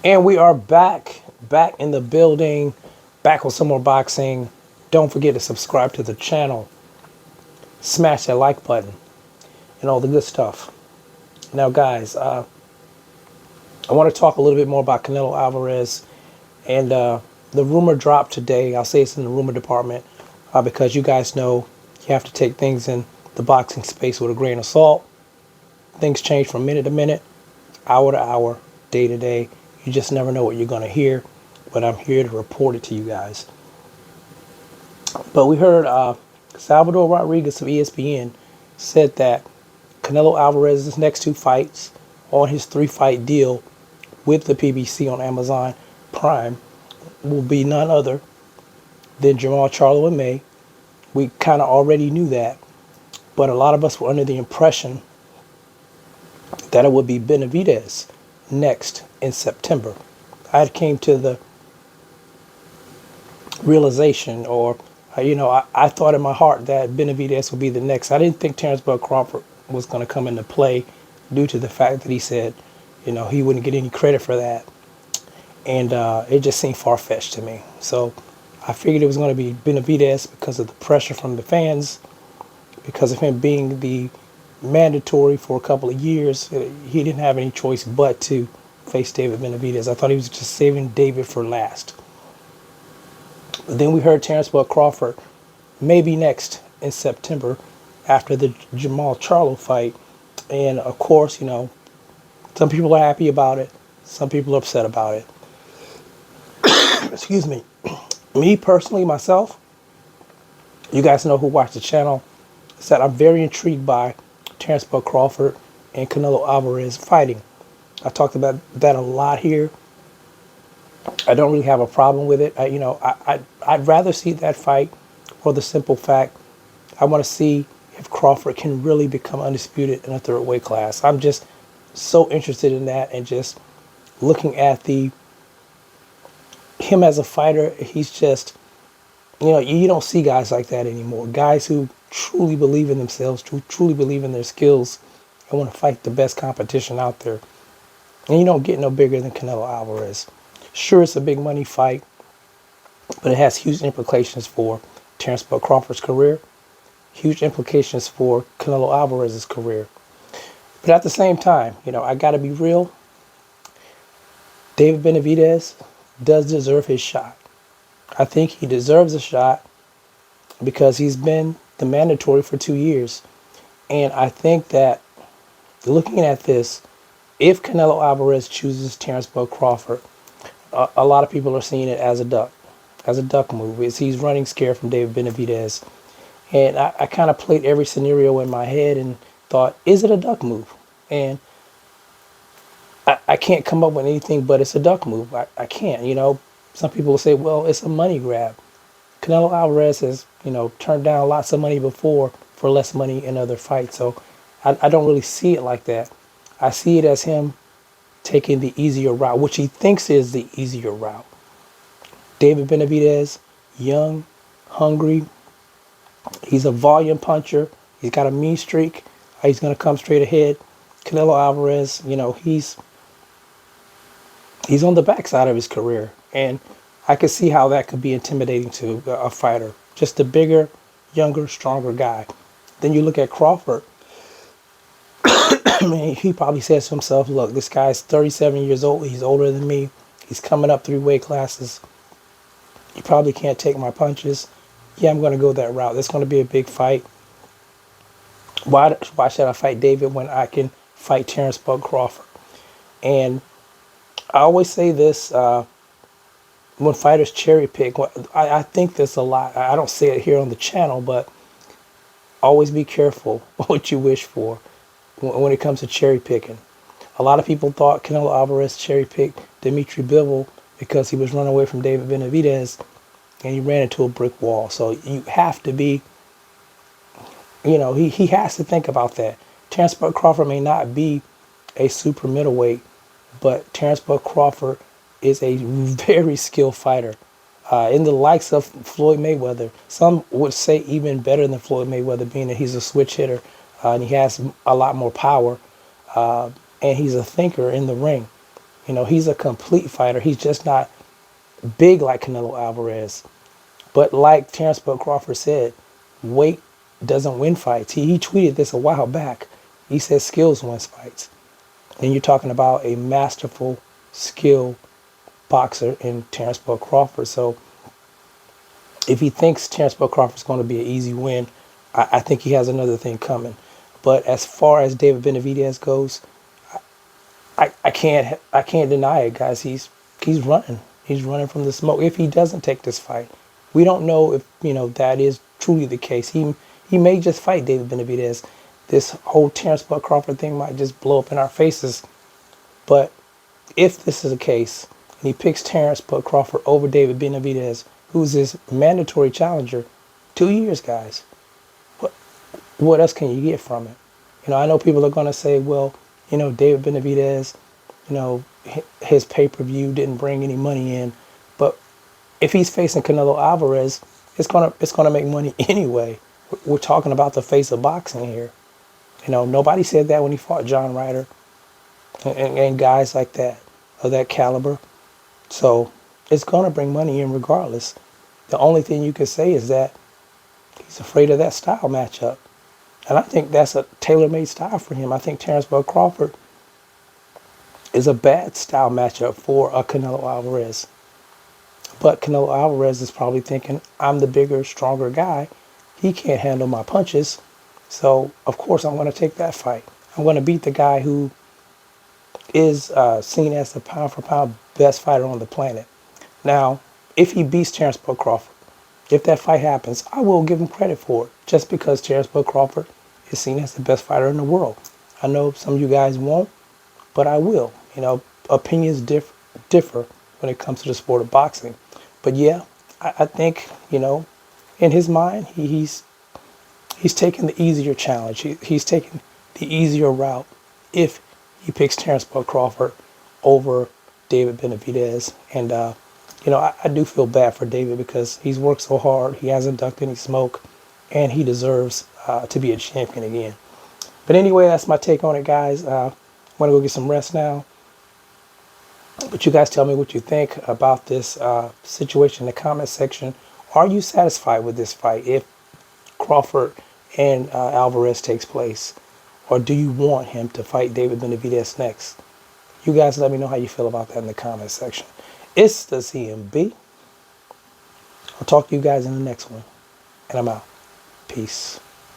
And we are back in the building, back with some more boxing. Don't forget to subscribe to the channel, smash that like button, and all the good stuff. Now, guys, I want to talk a little bit more about Canelo Alvarez. And the rumor dropped today. I'll say it's in the rumor department because you guys know you have to take things in the boxing space with a grain of salt. Things change from minute to minute, hour to hour, day to day. You just never know what you're going to hear, but I'm here to report it to you guys. But we heard Salvador Rodriguez of ESPN said that Canelo Alvarez's next two fights on his 3-fight deal with the PBC on Amazon Prime will be none other than Jamal Charlo in May. We kind of already knew that, but a lot of us were under the impression that it would be Benavidez next in September. I came to the realization, or I thought in my heart that Benavidez would be the next. I didn't think Terrence Bud Crawford was going to come into play due to the fact that he said, he wouldn't get any credit for that. And it just seemed far-fetched to me. So I figured it was going to be Benavidez because of the pressure from the fans, because of him being the mandatory for a couple of years. He didn't have any choice but to face David Benavidez. I thought he was just saving David for last. But then we heard Terrence Bud Crawford maybe next in September after the Jamal Charlo fight. And of course, some people are happy about it. Some people are upset about it. Excuse me. Me personally, myself, you guys know who watch the channel, is that I'm very intrigued by Terrence Bud Crawford and Canelo Alvarez fighting. I talked about that a lot here. I don't really have a problem with it. I'd rather see that fight for the simple fact I want to see if Crawford can really become undisputed in a third weight class. I'm just so interested in that, and just looking at him as a fighter. He's just, you don't see guys like that anymore. Guys who truly believe in themselves, who truly believe in their skills, and want to fight the best competition out there. And you don't get no bigger than Canelo Alvarez. Sure, it's a big money fight, but it has huge implications for Terrence Bud Crawford's career, huge implications for Canelo Alvarez's career. But at the same time, I got to be real. David Benavidez does deserve his shot. I think he deserves a shot because he's been the mandatory for 2 years. And I think that looking at this, if Canelo Alvarez chooses Terrence Bud Crawford, a lot of people are seeing it as a duck move. He's running scared from David Benavidez. And I kind of played every scenario in my head and thought, is it a duck move? And I can't come up with anything but it's a duck move. I can't, Some people will say, well, it's a money grab. Canelo Alvarez has, turned down lots of money before for less money in other fights. So I don't really see it like that. I see it as him taking the easier route, which he thinks is the easier route. David Benavidez, young, hungry. He's a volume puncher. He's got a mean streak. He's going to come straight ahead. Canelo Alvarez, he's on the backside of his career. And I can see how that could be intimidating to a fighter. Just a bigger, younger, stronger guy. Then you look at Crawford. I mean, he probably says to himself, look, this guy's 37 years old. He's older than me. He's coming up 3 weight classes. He probably can't take my punches. Yeah, I'm going to go that route. It's going to be a big fight. Why should I fight David when I can fight Terrence Bud Crawford? And I always say this when fighters cherry pick. I think this a lot. I don't say it here on the channel, but always be careful what you wish for when it comes to cherry picking. A lot of people thought Canelo Alvarez cherry picked Dimitri Bivol because he was running away from David Benavidez and he ran into a brick wall. So you have to be, he has to think about that. Terrence Bud Crawford may not be a super middleweight, but Terrence Bud Crawford is a very skilled fighter. In the likes of Floyd Mayweather. Some would say even better than Floyd Mayweather, being that he's a switch hitter and he has a lot more power and he's a thinker in the ring. You know, he's a complete fighter. He's just not big like Canelo Alvarez. But like Terrence Bud Crawford said, weight doesn't win fights. He tweeted this a while back. He said skills wins fights. And you're talking about a masterful, skilled boxer in Terrence Bud Crawford. So if he thinks Terrence Bud Crawford is going to be an easy win, I think he has another thing coming. But as far as David Benavidez goes, I can't deny it, guys. He's running. He's running from the smoke. If he doesn't take this fight, we don't know if that is truly the case. He may just fight David Benavidez. This whole Terrence Bud Crawford thing might just blow up in our faces. But if this is the case, and he picks Terrence Bud Crawford over David Benavidez, who's his mandatory challenger, 2 years, guys. What else can you get from it? I know people are going to say, well, David Benavidez, his pay-per-view didn't bring any money in. But if he's facing Canelo Alvarez, it's gonna make money anyway. We're talking about the face of boxing here. Nobody said that when he fought John Ryder and guys like that, of that caliber. So it's gonna bring money in regardless. The only thing you can say is that he's afraid of that style matchup. And I think that's a tailor-made style for him. I think Terrence Bud Crawford is a bad style matchup for a Canelo Alvarez. But Canelo Alvarez is probably thinking, I'm the bigger, stronger guy. He can't handle my punches. So, of course, I'm going to take that fight. I'm going to beat the guy who is seen as the pound-for-pound best fighter on the planet. Now, if he beats Terrence Bud Crawford, if that fight happens, I will give him credit for it, just because Terrence Bud Crawford is seen as the best fighter in the world. I know some of you guys won't, but I will. Opinions differ when it comes to the sport of boxing. But yeah, I think, in his mind, he's taking the easier challenge. He's taking the easier route if he picks Terrence Bud Crawford over David Benavidez. And, I do feel bad for David because he's worked so hard. He hasn't ducked any smoke, and he deserves to be a champion again. But anyway, that's my take on it, guys. I'm going to go get some rest now. But you guys tell me what you think about this situation in the comment section. Are you satisfied with this fight if Crawford and Alvarez takes place? Or do you want him to fight David Benavidez next? You guys let me know how you feel about that in the comment section. It's the CMB. I'll talk to you guys in the next one. And I'm out. Peace.